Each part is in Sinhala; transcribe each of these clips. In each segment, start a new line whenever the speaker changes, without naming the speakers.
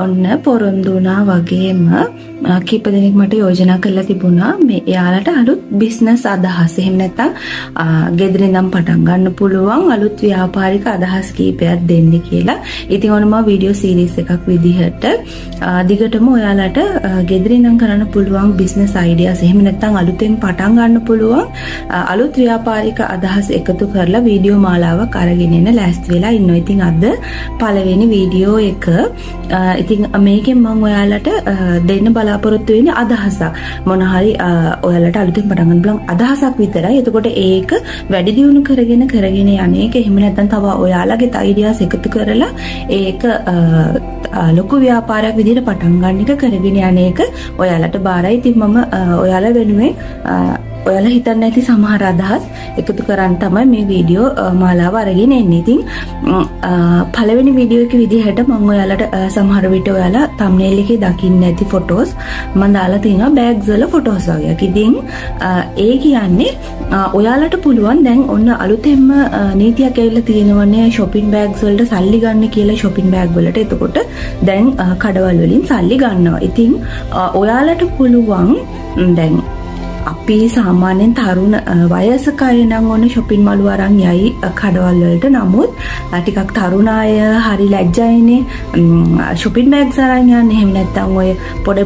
ඔන්න පොරොන්දු වුණා වගේම කීප දෙනෙක් මට යෝජනා කරලා තිබුණා මේ එයාලට අලුත් බිස්නස් අදහස් එහෙම නැත්නම් ගෙදරින් ඉඳන් පටන් ගන්න පුළුවන් අලුත් ව්‍යාපාරික අදහස් කීපයක් දෙන්න කියලා. ඉතින් ඔන්න මම වීඩියෝ සීරීස් එකක් විදිහට දිගටම ඔයාලට ගෙදරින් ඉඳන් කරන්න පුළුවන් බිස්නස් අයිඩියාස් එහෙම නැත්නම් අලුතෙන් පටන් ගන්න පුළුවන් අලුත් ව්‍යාපාරික අදහස් එකතු කරලා වීඩියෝ මාලාවක් අරගෙන එන්න ලෑස්ති වෙලා ඉන්නවා. ඉතින් අද පළවෙනි වීඩියෝ එක ඉතින් මේකෙන් මම ඔයාලට දෙන්න බලාපොරොත්තු වෙන්නේ අදහසක්. මොන හරි ඔයාලට අලුතෙන් පටන් ගන්න පුළුවන් අදහසක් විතරයි. එතකොට ඒක වැඩි දියුණු කරගෙන යන්නේක එහෙම නැත්නම් තව ඔයාලගේ අයිඩියාස් එකතු කරලා ඒක ලොකු ව්‍යාපාරයක් විදිහට පටන් ගන්න එක කරගෙන යන්නේක ඔයාලට බාරයි. ඉතින් මම ඔයාලා වෙනුවෙන් ඔයාලා හිතන්නේ නැති සමහර අදහස් එකතු කරන් තමයි මේ වීඩියෝ මාලාව අරගෙන එන්නේ. ඉතින් පළවෙනි වීඩියෝ එක විදිහට මම ඔයාලට සමහර විට ඔයාලා thumbnail එකේ දකින්න නැති ෆොටෝස් මම දාලා තියෙනවා බෑග්ස් වල ෆොටෝස් වගේක්. ඉතින් ඒ කියන්නේ ඔයාලට පුළුවන් දැන් ඔන්න අලුතෙන්ම නීතියක් ඇවිල්ලා තියෙනවනේ shopping bags වලට සල්ලි ගන්න කියලා shopping bag වලට. එතකොට දැන් කඩවල් වලින් සල්ලි ගන්නවා. ඉතින් ඔයාලට පුළුවන් දැන් අපි සාමාන්‍යයෙන් තරුණ වයසක අය නම් ඕනේ shopping මළු අරන් යයි කඩවල් වලට. නමුත් ටිකක් තරුණ අය හරි ලැජ්ජයිනේ shopping bags අරන් යන්න. එහෙම නැත්නම් ඔය පොඩි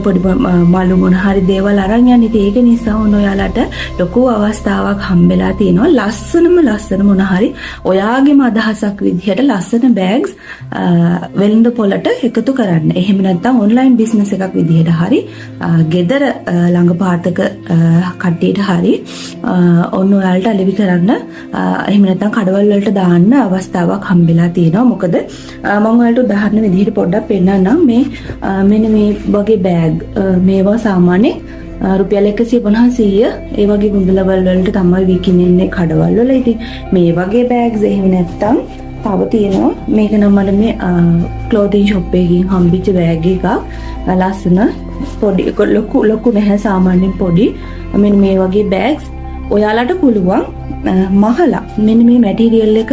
මළු මොන හරි දේවල් අරන් යන්න. ඉතින් ඒක නිසා ඕන ඔයාලට ලොකු අවස්ථාවක් හම්බෙලා තියෙනවා. ලස්සන මොන හරි ඔයාගේම අදහසක් විදිහට ලස්සන bags වෙළඳ පොළට එකතු කරන්න. එහෙම නැත්නම් online business එකක් විදිහට හරි ගෙදර ළඟ පාතක කට්ටියට හරි ඔන්න ඔයාලට අලෙවි කරන්න එහෙම නැත්නම් කඩවල් වලට දාන්න අවස්ථාවක් හම්බෙලා තියෙනවා. මොකද මම ඔයාලට උදාහරණ විදිහට පොඩ්ඩක් පෙන්නන්නම්. මේ මෙන්න මේ වගේ බෑග් මේවා සාමාන්‍යයෙන් රුපියල් 150 ඒ වගේ ගුඳලවල් වලට තමයි විකිනෙන්නේ කඩවල් වල. ඉතින් මේ වගේ බෑග්ස් එහෙම නැත්නම් තව තියෙනවා මේක නම් මට මේ ක්ලෝතින් ෂොප් එකකින් හම්බෙච්ච බෑග් එකක්. ලස්සන පොඩි ලොකු නැහැ සාමාන්‍යයෙන් පොඩි. මෙන්න මේ වගේ බෑග්ස් ඔයාලට පුළුවන් මහලා මෙන්න මේ මැටීරියල් එක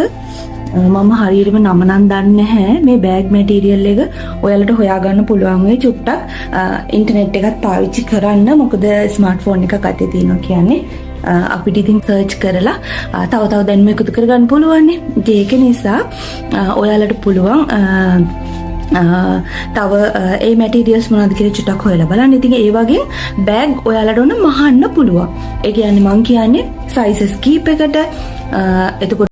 මම හරියටම නම නම් දන්නේ නැහැ. මේ බෑග් මැටීරියල් එක ඔයාලට හොයාගන්න පුළුවන් වෙයි චුට්ටක් ඉන්ටර්නෙට් එකත් පාවිච්චි කරන්න. මොකද ස්මාර්ට්ෆෝන් එකක් අතේ තියෙනවා කියන්නේ අපිට ඉතින් සර්ච් කරලා තව දැනුම එකතු කරගන්න පුළුවන්. ඒක නිසා ඔයාලට පුළුවන් තව ඒ මැටීරියල්ස් මොනවද කියලා චුට්ටක් හොයලා බලන්න. ඉතින් ඒ වගේ බෑග් ඔයාලට ඕන මහන්න පුළුවන්. ඒ කියන්නේ මං කියන්නේ සයිසස් කීපයකට එතකොට